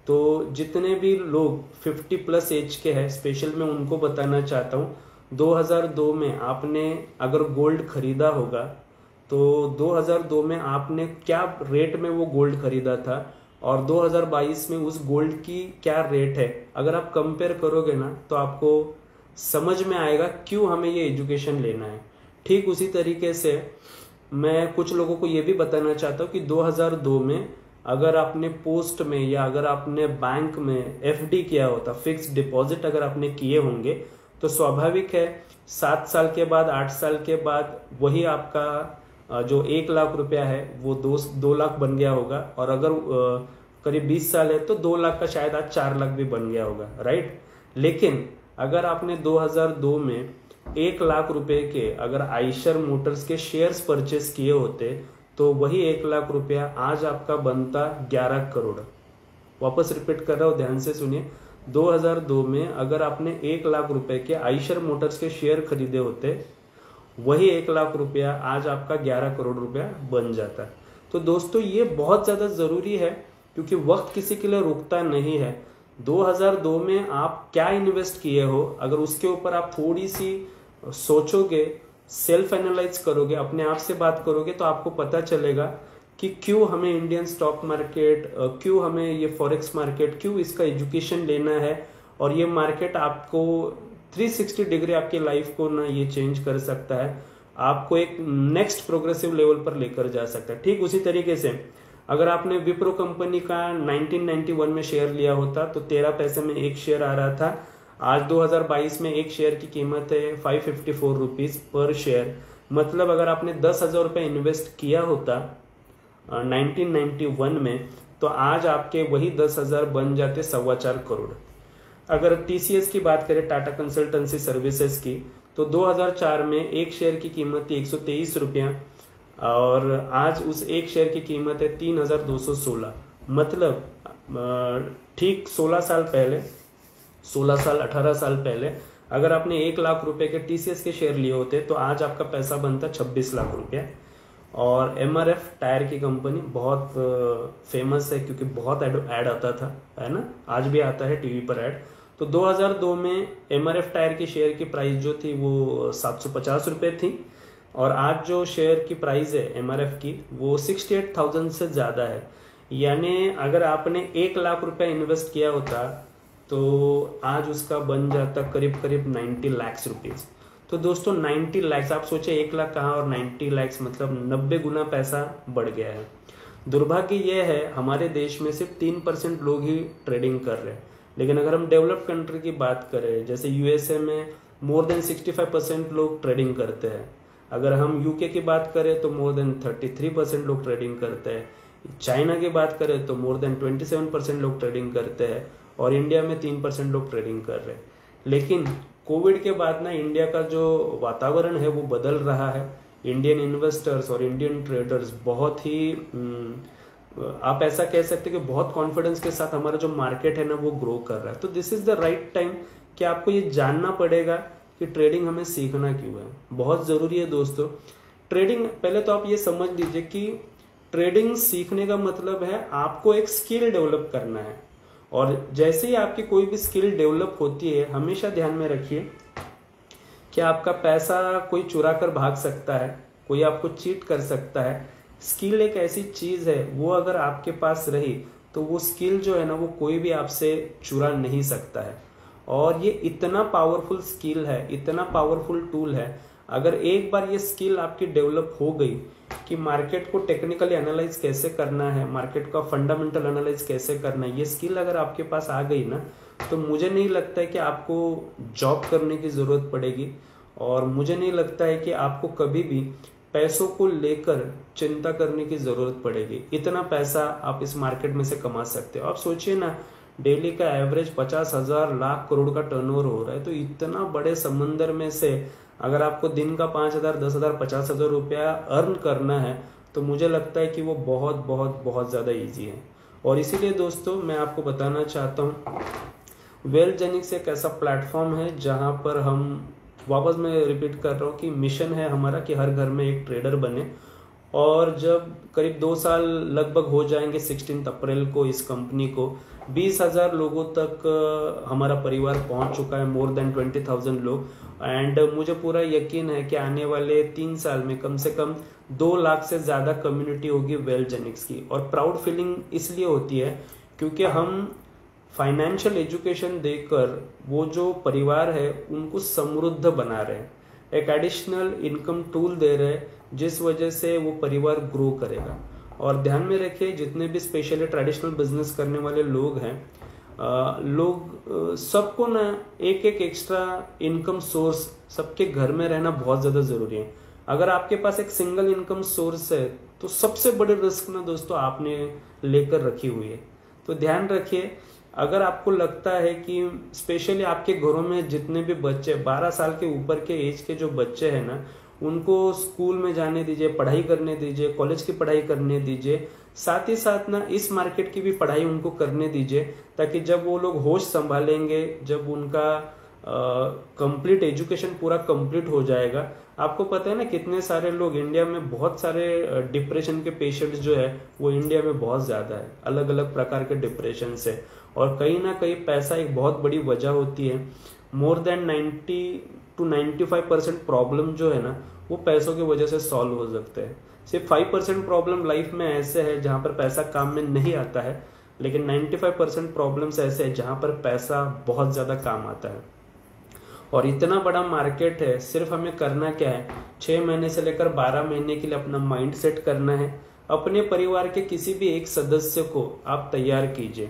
तो जितने भी लोग 50+ एज के हैं, स्पेशल मैं उनको बताना चाहता हूँ, 2002 में आपने अगर गोल्ड खरीदा होगा तो 2002 में आपने क्या रेट में वो गोल्ड खरीदा था और 2022 में उस गोल्ड की क्या रेट है, अगर आप कंपेयर करोगे ना तो आपको समझ में आएगा क्यों हमें ये एजुकेशन लेना है। ठीक उसी तरीके से मैं कुछ लोगों को ये भी बताना चाहता हूँ कि 2002 में अगर आपने पोस्ट में या अगर आपने बैंक में FD किया होता, फिक्स्ड डिपॉजिट अगर आपने किए होंगे, तो स्वाभाविक है 7 साल के बाद 8 साल के बाद वही आपका जो 1 लाख रुपया है वो 2 लाख बन गया होगा, और अगर करीब 20 साल है तो 2 लाख का शायद आज 4 लाख भी बन गया होगा, राइट। लेकिन अगर आपने 2002 में 1 लाख रुपए के अगर आइशर मोटर्स के शेयर्स परचेस किए होते तो वही 1 लाख रुपया आज आपका बनता 11 करोड़। वापस रिपीट कर रहा हूं, ध्यान से सुनिए। 2002 में अगर आपने 1 लाख रुपए के आइशर मोटर्स के शेयर खरीदे होते, वही 1 लाख रुपया आज आपका 11 करोड़ रुपया बन जाता। तो दोस्तों ये बहुत ज्यादा जरूरी है, क्योंकि वक्त किसी के लिए रुकता नहीं है। 2002 में आप क्या इन्वेस्ट किए हो, अगर उसके ऊपर आप थोड़ी सी सोचोगे, सेल्फ एनालाइज करोगे, अपने आप से बात करोगे, तो आपको पता चलेगा कि क्यों हमें इंडियन स्टॉक मार्केट, क्यों हमें ये फॉरेक्स मार्केट, क्यों इसका एजुकेशन लेना है। और ये मार्केट आपको 360 डिग्री आपकी लाइफ को ना ये चेंज कर सकता है, आपको एक नेक्स्ट प्रोग्रेसिव लेवल पर लेकर जा सकता है। ठीक उसी तरीके से अगर आपने विप्रो कंपनी का 1991 में शेयर लिया होता तो 13 पैसे में एक शेयर आ रहा था। आज 2022 में एक शेयर की कीमत है 554 रुपीज पर शेयर। मतलब अगर आपने 10,000 रुपये इन्वेस्ट किया होता 1991 में, तो आज आपके वही 10,000 बन जाते 4.25 करोड़। अगर TCS की बात करें, टाटा कंसल्टेंसी सर्विसेज की, तो 2004 में एक शेयर की कीमत थी 123 रुपया, और आज उस एक शेयर की कीमत है 3,216। मतलब ठीक 16 साल पहले, 18 साल पहले अगर आपने 1 लाख रुपए के TCS के शेयर लिए होते तो आज आपका पैसा बनता 26 लाख रुपया। और MRF टायर की कंपनी बहुत फेमस है क्योंकि बहुत ऐड आता था, है ना, आज भी आता है टीवी पर ऐड। तो 2002 में MRF टायर की शेयर की प्राइस जो थी वो 750 रुपये थी, और आज जो शेयर की प्राइस है MRF की वो 68,000 से ज्यादा है। यानी अगर आपने 1 लाख रुपया इन्वेस्ट किया होता तो आज उसका बन जाता करीब 90 लाख रुपीज। तो दोस्तों 90 लाख, आप सोचे 1 लाख कहाँ और 90 लाख, मतलब 90 गुना पैसा बढ़ गया है। दुर्भाग्य यह है हमारे देश में सिर्फ 3% लोग ही ट्रेडिंग कर रहे हैं, लेकिन अगर हम डेवलप्ड कंट्री की बात करें, जैसे USA में मोर देन 65% लोग ट्रेडिंग करते हैं। अगर हम UK की बात करें तो मोर देन 33% लोग ट्रेडिंग करते हैं। चाइना की बात करें तो मोर देन 27% लोग ट्रेडिंग करते हैं, और इंडिया में 3% लोग ट्रेडिंग कर रहे हैं। लेकिन कोविड के बाद ना इंडिया का जो वातावरण है वो बदल रहा है। इंडियन इन्वेस्टर्स और इंडियन ट्रेडर्स बहुत ही आप ऐसा कह सकते हैं कि बहुत कॉन्फिडेंस के साथ हमारा जो मार्केट है ना वो ग्रो कर रहा है। तो this is the right time कि आपको ये जानना पड़ेगा कि ट्रेडिंग हमें सीखना क्यों है, बहुत जरूरी है दोस्तों। ट्रेडिंग, पहले तो आप ये समझ लीजिए कि ट्रेडिंग सीखने का मतलब है आपको एक स्किल डेवलप करना है, और जैसे ही आपकी कोई भी स्किल डेवलप होती है, हमेशा ध्यान में रखिए कि आपका पैसा कोई चुरा कर भाग सकता है, कोई आपको चीट कर सकता है। स्किल एक ऐसी चीज है, वो अगर आपके पास रही तो वो स्किल जो है ना वो कोई भी आपसे चुरा नहीं सकता है। और ये इतना पावरफुल स्किल है, इतना पावरफुल टूल है। अगर एक बार ये स्किल आपकी डेवलप हो गई कि मार्केट को टेक्निकली एनालाइज कैसे करना है, मार्केट का फंडामेंटल एनालाइज कैसे करना है, ये स्किल अगर आपके पास आ गई ना, तो मुझे नहीं लगता है कि आपको जॉब करने की ज़रूरत पड़ेगी, और मुझे नहीं लगता है कि आपको कभी भी पैसों को लेकर चिंता करने की ज़रूरत पड़ेगी। इतना पैसा आप इस मार्केट में से कमा सकते हो। आप सोचिए ना, डेली का एवरेज 50,000 लाख करोड़ का टर्नओवर हो रहा है, तो इतना बड़े समंदर में से अगर आपको दिन का 5,000, 10,000, 50,000 रुपया अर्न करना है, तो मुझे लगता है कि वो बहुत बहुत बहुत ज़्यादा ईजी है। और इसीलिए दोस्तों मैं आपको बताना चाहता हूँ, वेल्थजेनिक्स एक ऐसा प्लेटफॉर्म है जहाँ पर हम, वापस मैं रिपीट कर रहा हूँ कि मिशन है हमारा कि हर घर में एक ट्रेडर बने। और जब करीब 2 साल लगभग हो जाएंगे 16 अप्रैल को इस कंपनी को 20,000 लोगों तक हमारा परिवार पहुंच चुका है, मोर देन 20,000 लोग। एंड मुझे पूरा यकीन है कि आने वाले 3 साल में कम से कम 2 लाख से ज़्यादा कम्युनिटी होगी वेल्थजेनिक्स की। और प्राउड फीलिंग इसलिए होती है क्योंकि हम फाइनेंशियल एजुकेशन देकर वो जो परिवार है उनको समृद्ध बना रहे हैं, एक एडिशनल इनकम टूल दे रहे हैं, जिस वजह से वो परिवार ग्रो करेगा। और ध्यान में रखिए, जितने भी स्पेशली ट्रेडिशनल बिजनेस करने वाले लोग हैं, सबको ना एक एक एक्स्ट्रा इनकम सोर्स सबके घर में रहना बहुत ज़्यादा ज़रूरी है। अगर आपके पास एक सिंगल इनकम सोर्स है तो सबसे बड़े रिस्क ना दोस्तों आपने लेकर रखी हुई है। तो ध्यान रखिए, अगर आपको लगता है कि स्पेशली आपके घरों में जितने भी बच्चे 12 साल के ऊपर के एज के जो बच्चे हैं ना, उनको स्कूल में जाने दीजिए, पढ़ाई करने दीजिए, कॉलेज की पढ़ाई करने दीजिए, साथ ही साथ ना इस मार्केट की भी पढ़ाई उनको करने दीजिए, ताकि जब वो लोग होश संभालेंगे, जब उनका कंप्लीट एजुकेशन पूरा कंप्लीट हो जाएगा। आपको पता है ना कितने सारे लोग इंडिया में, बहुत सारे डिप्रेशन के पेशेंट्स जो है वो इंडिया में बहुत ज़्यादा है, अलग अलग प्रकार के डिप्रेशन से। और कहीं ना कहीं पैसा एक बहुत बड़ी वजह होती है। मोर देन 90 to 95% प्रॉब्लम जो है ना वो पैसों की वजह से सॉल्व हो सकते हैं। सिर्फ 5% प्रॉब्लम लाइफ में ऐसे है जहां पर पैसा काम में नहीं आता है, लेकिन 95% प्रॉब्लम्स ऐसे है जहां पर पैसा बहुत ज़्यादा काम आता है। और इतना बड़ा मार्केट है, सिर्फ हमें करना क्या है, 6 महीने से लेकर 12 महीने के लिए अपना माइंड सेट करना है। अपने परिवार के किसी भी एक सदस्य को आप तैयार कीजिए।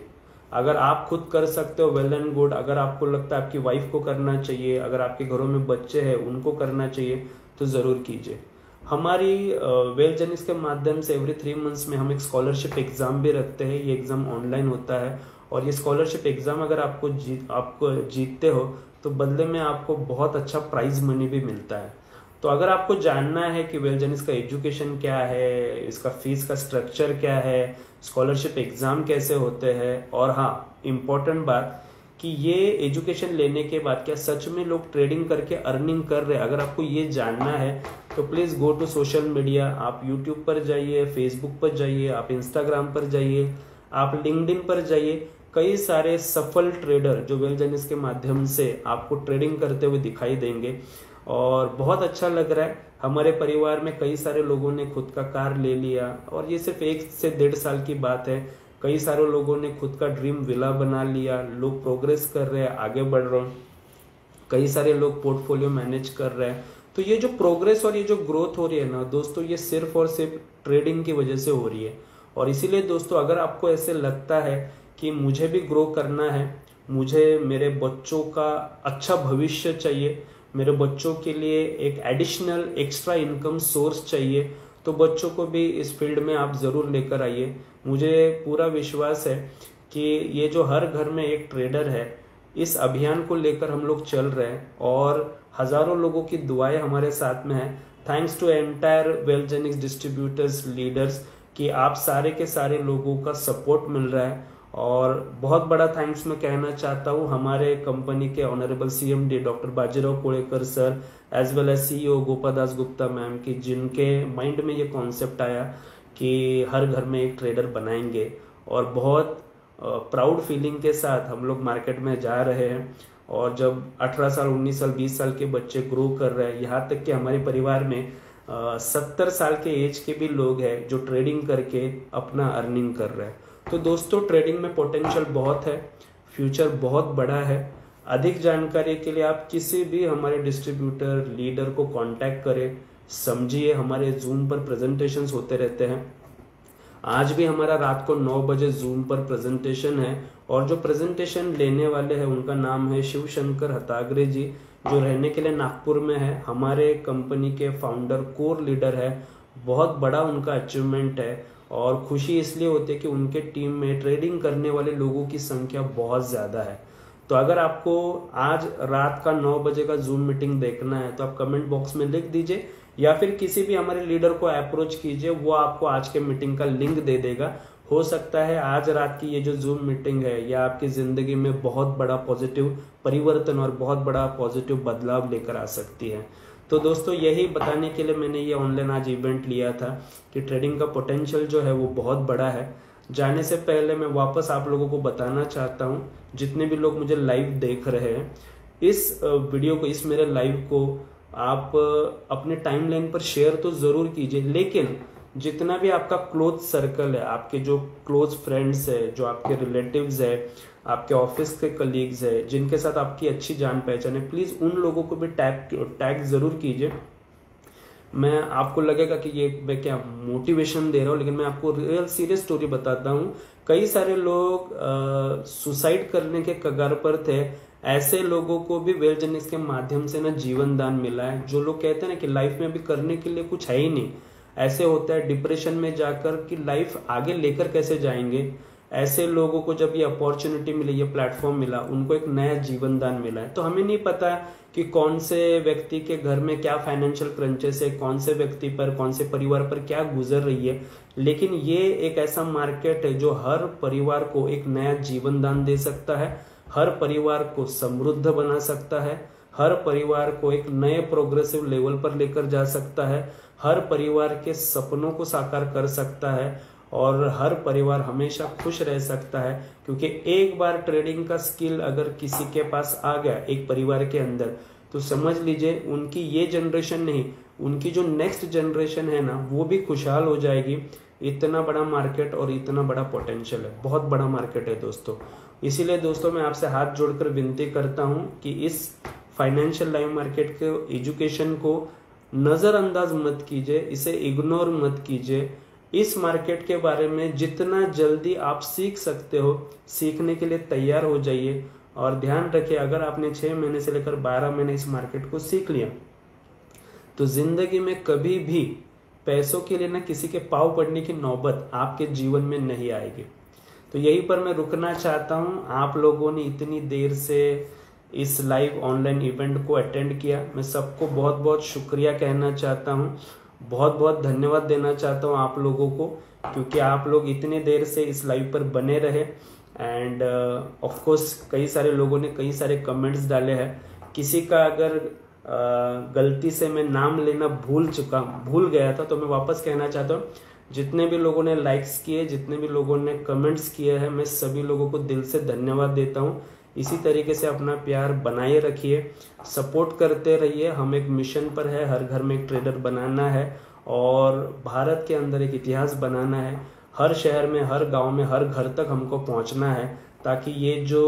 अगर आप खुद कर सकते हो वेल एंड गुड, अगर आपको लगता है आपकी वाइफ को करना चाहिए, अगर आपके घरों में बच्चे हैं उनको करना चाहिए, तो ज़रूर कीजिए। हमारी वेल्थजेनिक्स के माध्यम से एवरी 3 मंथ्स में हम एक स्कॉलरशिप एग्ज़ाम भी रखते हैं। ये एग्ज़ाम ऑनलाइन होता है, और ये स्कॉलरशिप एग्ज़ाम अगर आपको जीतते हो तो बदले में आपको बहुत अच्छा प्राइज मनी भी मिलता है। तो अगर आपको जानना है कि वेल्थजेनिक्स का एजुकेशन क्या है, इसका फीस का स्ट्रक्चर क्या है, स्कॉलरशिप एग्ज़ाम कैसे होते हैं, और हाँ इम्पोर्टेंट बात कि ये एजुकेशन लेने के बाद क्या सच में लोग ट्रेडिंग करके अर्निंग कर रहे हैं, अगर आपको ये जानना है तो please go to social media. आप यूट्यूब पर जाइए, फेसबुक पर जाइए, आप इंस्टाग्राम पर जाइए, आप लिंक्डइन पर जाइए। कई सारे सफल ट्रेडर जो वेल्थजेनिक्स के माध्यम से आपको ट्रेडिंग करते हुए दिखाई देंगे, और बहुत अच्छा लग रहा है। हमारे परिवार में कई सारे लोगों ने खुद का कार ले लिया, और ये सिर्फ 1 से 1.5 साल की बात है। कई सारे लोगों ने खुद का ड्रीम विला बना लिया, लोग प्रोग्रेस कर रहे हैं, आगे बढ़ रहे हैं। कई सारे लोग पोर्टफोलियो मैनेज कर रहे हैं। तो ये जो प्रोग्रेस और ये जो ग्रोथ हो रही है ना दोस्तों, ये सिर्फ और सिर्फ ट्रेडिंग की वजह से हो रही है। और इसीलिए दोस्तों, अगर आपको ऐसे लगता है कि मुझे भी ग्रो करना है, मुझे मेरे बच्चों का अच्छा भविष्य चाहिए, मेरे बच्चों के लिए एक एडिशनल एक्स्ट्रा इनकम सोर्स चाहिए, तो बच्चों को भी इस फील्ड में आप ज़रूर लेकर आइए। मुझे पूरा विश्वास है कि ये जो हर घर में एक ट्रेडर है, इस अभियान को लेकर हम लोग चल रहे हैं, और हज़ारों लोगों की दुआएं हमारे साथ में है। Thanks to entire Wealthgenics distributors leaders कि आप सारे के सारे लोगों का सपोर्ट मिल रहा है। और बहुत बड़ा थैंक्स मैं कहना चाहता हूँ हमारे कंपनी के honourable CMD doctor Bajirao Kolekar sir, as well as CEO Gopadas Gupta ma'am की, जिनके माइंड में ये कॉन्सेप्ट आया कि हर घर में एक ट्रेडर बनाएंगे। और बहुत प्राउड फीलिंग के साथ हम लोग मार्केट में जा रहे हैं। और जब 18 साल, 19 साल, 20 साल के बच्चे ग्रो कर रहे हैं, यहाँ तक कि हमारे परिवार में 70 साल के एज के भी लोग हैं जो ट्रेडिंग करके अपना अर्निंग कर रहे हैं। तो दोस्तों, ट्रेडिंग में पोटेंशियल बहुत है, फ्यूचर बहुत बड़ा है। अधिक जानकारी के लिए आप किसी भी हमारे डिस्ट्रीब्यूटर लीडर को कांटेक्ट करें, समझिए। हमारे जूम पर प्रेजेंटेशंस होते रहते हैं। आज भी हमारा रात को 9 बजे जूम पर प्रेजेंटेशन है, और जो प्रेजेंटेशन लेने वाले हैं उनका नाम है शिव शंकर हताग्रे जी, जो रहने के लिए नागपुर में है। हमारे कंपनी के फाउंडर, कोर लीडर है। बहुत बड़ा उनका अचीवमेंट है, और खुशी इसलिए होती है कि उनके टीम में ट्रेडिंग करने वाले लोगों की संख्या बहुत ज़्यादा है। तो अगर आपको आज रात का 9 बजे का जूम मीटिंग देखना है तो आप कमेंट बॉक्स में लिख दीजिए, या फिर किसी भी हमारे लीडर को अप्रोच कीजिए, वो आपको आज के मीटिंग का लिंक दे देगा। हो सकता है आज रात की ये जो जूम मीटिंग है या आपकी जिंदगी में बहुत बड़ा पॉजिटिव परिवर्तन और बहुत बड़ा पॉजिटिव बदलाव लेकर आ सकती है। तो दोस्तों, यही बताने के लिए मैंने ये ऑनलाइन आज इवेंट लिया था कि ट्रेडिंग का पोटेंशियल जो है वो बहुत बड़ा है। जाने से पहले मैं वापस आप लोगों को बताना चाहता हूँ, जितने भी लोग मुझे लाइव देख रहे हैं, इस वीडियो को, इस मेरे लाइव को आप अपने टाइमलाइन पर शेयर तो जरूर कीजिए, लेकिन जितना भी आपका क्लोज सर्कल है, आपके जो क्लोज फ्रेंड्स है, जो आपके रिलेटिव्स है, आपके ऑफिस के कलीग्स है, जिनके साथ आपकी अच्छी जान पहचान है, प्लीज उन लोगों को भी टैग जरूर कीजिए। मैं आपको लगेगा कि ये मैं क्या मोटिवेशन दे रहा हूँ, लेकिन मैं आपको रियल सीरियस स्टोरी बताता हूँ। कई सारे लोग सुसाइड करने के कगार पर थे। ऐसे लोगों को भी वेल जेनिक्स के माध्यम से ना जीवन दान मिला है। जो लोग कहते हैं ना कि लाइफ में अभी करने के लिए कुछ है ही नहीं, ऐसे होता है डिप्रेशन में जाकर कि लाइफ आगे लेकर कैसे जाएंगे, ऐसे लोगों को जब ये अपॉर्चुनिटी मिली, ये प्लेटफॉर्म मिला, उनको एक नया जीवन दान मिला है। तो हमें नहीं पता कि कौन से व्यक्ति के घर में क्या फाइनेंशियल क्रंचेस है, कौन से व्यक्ति पर, कौन से परिवार पर क्या गुजर रही है, लेकिन ये एक ऐसा मार्केट है जो हर परिवार को एक नया जीवन दान दे सकता है, हर परिवार को समृद्ध बना सकता है, हर परिवार को एक नए प्रोग्रेसिव लेवल पर लेकर जा सकता है, हर परिवार के सपनों को साकार कर सकता है, और हर परिवार हमेशा खुश रह सकता है। क्योंकि एक बार ट्रेडिंग का स्किल अगर किसी के पास आ गया एक परिवार के अंदर, तो समझ लीजिए उनकी ये जनरेशन नहीं, उनकी जो नेक्स्ट जनरेशन है ना, वो भी खुशहाल हो जाएगी। इतना बड़ा मार्केट और इतना बड़ा पोटेंशियल है, बहुत बड़ा मार्केट है दोस्तों। इसीलिए दोस्तों, मैं आपसे हाथ जोड़कर विनती करता हूं कि इस फाइनेंशियल लाइव मार्केट के एजुकेशन को नजरअंदाज मत कीजिए, इसे इग्नोर मत कीजिए। इस मार्केट के बारे में जितना जल्दी आप सीख सकते हो, सीखने के लिए तैयार हो जाइए। और ध्यान रखिए, अगर आपने 6 महीने से लेकर 12 महीने इस मार्केट को सीख लिया, तो जिंदगी में कभी भी पैसों के लिए ना किसी के पाँव पड़ने की नौबत आपके जीवन में नहीं आएगी। तो यहीं पर मैं रुकना चाहता हूं। आप लोगों ने इतनी देर से इस लाइव ऑनलाइन इवेंट को अटेंड किया, मैं सबको बहुत बहुत शुक्रिया कहना चाहता हूं, बहुत बहुत धन्यवाद देना चाहता हूं आप लोगों को, क्योंकि आप लोग इतने देर से इस लाइव पर बने रहे। एंड ऑफ कोर्स कई सारे लोगों ने कई सारे कमेंट्स डाले हैं। किसी का अगर गलती से मैं नाम लेना भूल गया था, तो मैं वापस कहना चाहता हूँ, जितने भी लोगों ने लाइक्स किए, जितने भी लोगों ने कमेंट्स किए हैं, मैं सभी लोगों को दिल से धन्यवाद देता हूँ। इसी तरीके से अपना प्यार बनाए रखिए, सपोर्ट करते रहिए। हम एक मिशन पर है, हर घर में एक ट्रेडर बनाना है और भारत के अंदर एक इतिहास बनाना है। हर शहर में, हर गांव में, हर घर तक हमको पहुंचना है, ताकि ये जो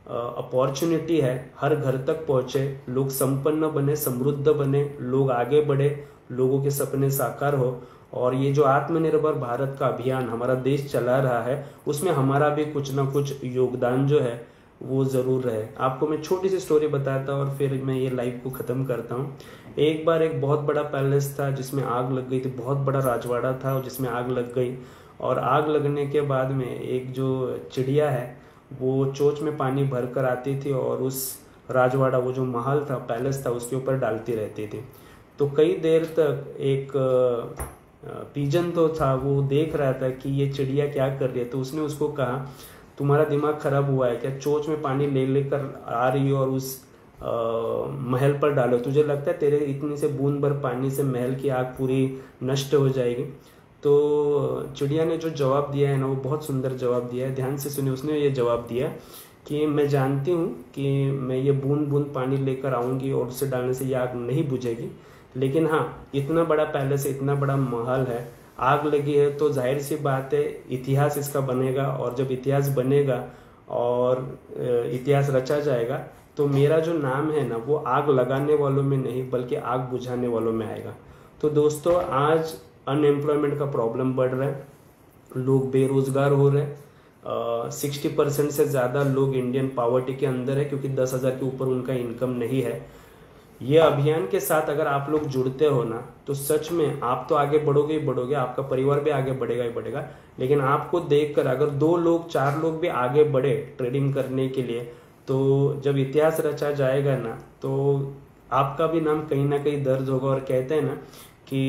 अपॉर्चुनिटी है हर घर तक पहुंचे, लोग संपन्न बने, समृद्ध बने, लोग आगे बढ़े, लोगों के सपने साकार हो। और ये जो आत्मनिर्भर भारत का अभियान हमारा देश चला रहा है, उसमें हमारा भी कुछ ना कुछ योगदान जो है वो जरूर रहे। आपको मैं छोटी सी स्टोरी बताता हूँ और फिर मैं ये लाइव को खत्म करता हूँ। एक बार एक बहुत बड़ा पैलेस था जिसमें आग लग गई थी, बहुत बड़ा राजवाड़ा था जिसमें आग लग गई। और आग लगने के बाद में एक जो चिड़िया है वो चोंच में पानी भर कर आती थी और उस राजवाड़ा, वो जो महल था, पैलेस था, उसके ऊपर डालती रहती थी। तो कई देर तक एक पिजन तो था, वो देख रहा था कि ये चिड़िया क्या कर रही है। तो उसने उसको कहा, तुम्हारा दिमाग खराब हुआ है क्या? चोंच में पानी ले लेकर आ रही हो और उस महल पर डालो, तुझे लगता है तेरे इतनी से बूंद भर पानी से महल की आग पूरी नष्ट हो जाएगी? तो चिड़िया ने जो जवाब दिया है ना, वो बहुत सुंदर जवाब दिया है, ध्यान से सुनिए। उसने ये जवाब दिया कि मैं जानती हूँ कि मैं ये बूंद बूंद पानी लेकर आऊँगी और उसे डालने से ये आग नहीं बुझेगी, लेकिन हाँ, इतना बड़ा पैलेस है, इतना बड़ा महल है, आग लगी है तो जाहिर सी बात है इतिहास इसका बनेगा। और जब इतिहास बनेगा और इतिहास रचा जाएगा तो मेरा जो नाम है ना वो आग लगाने वालों में नहीं बल्कि आग बुझाने वालों में आएगा। तो दोस्तों आज अनएम्प्लॉयमेंट का प्रॉब्लम बढ़ रहा है, लोग बेरोजगार हो रहे हैं, 60% से ज़्यादा लोग इंडियन पॉवर्टी के अंदर है क्योंकि 10,000 के ऊपर उनका इनकम नहीं है। ये अभियान के साथ अगर आप लोग जुड़ते हो ना तो सच में आप तो आगे बढ़ोगे ही बढ़ोगे, आपका परिवार भी आगे बढ़ेगा ही बढ़ेगा, लेकिन आपको देखकर अगर 2 लोग 4 लोग भी आगे बढ़े ट्रेडिंग करने के लिए, तो जब इतिहास रचा जाएगा ना तो आपका भी नाम कहीं ना कहीं दर्ज होगा। और कहते हैं ना कि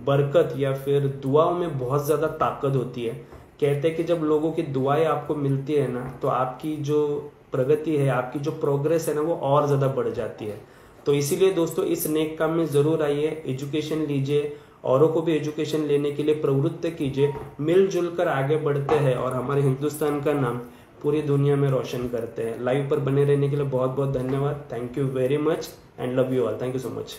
बरकत या फिर दुआओं में बहुत ज़्यादा ताकत होती है। कहते हैं कि जब लोगों की दुआएं आपको मिलती है ना तो आपकी जो प्रगति है, आपकी जो प्रोग्रेस है ना वो और ज़्यादा बढ़ जाती है। तो इसीलिए दोस्तों इस नेक काम में ज़रूर आइए, एजुकेशन लीजिए, औरों को भी एजुकेशन लेने के लिए प्रवृत्त कीजिए, मिलजुल कर आगे बढ़ते हैं और हमारे हिंदुस्तान का नाम पूरी दुनिया में रोशन करते हैं। लाइव पर बने रहने के लिए बहुत बहुत धन्यवाद। Thank you very much and love you all. Thank you so much.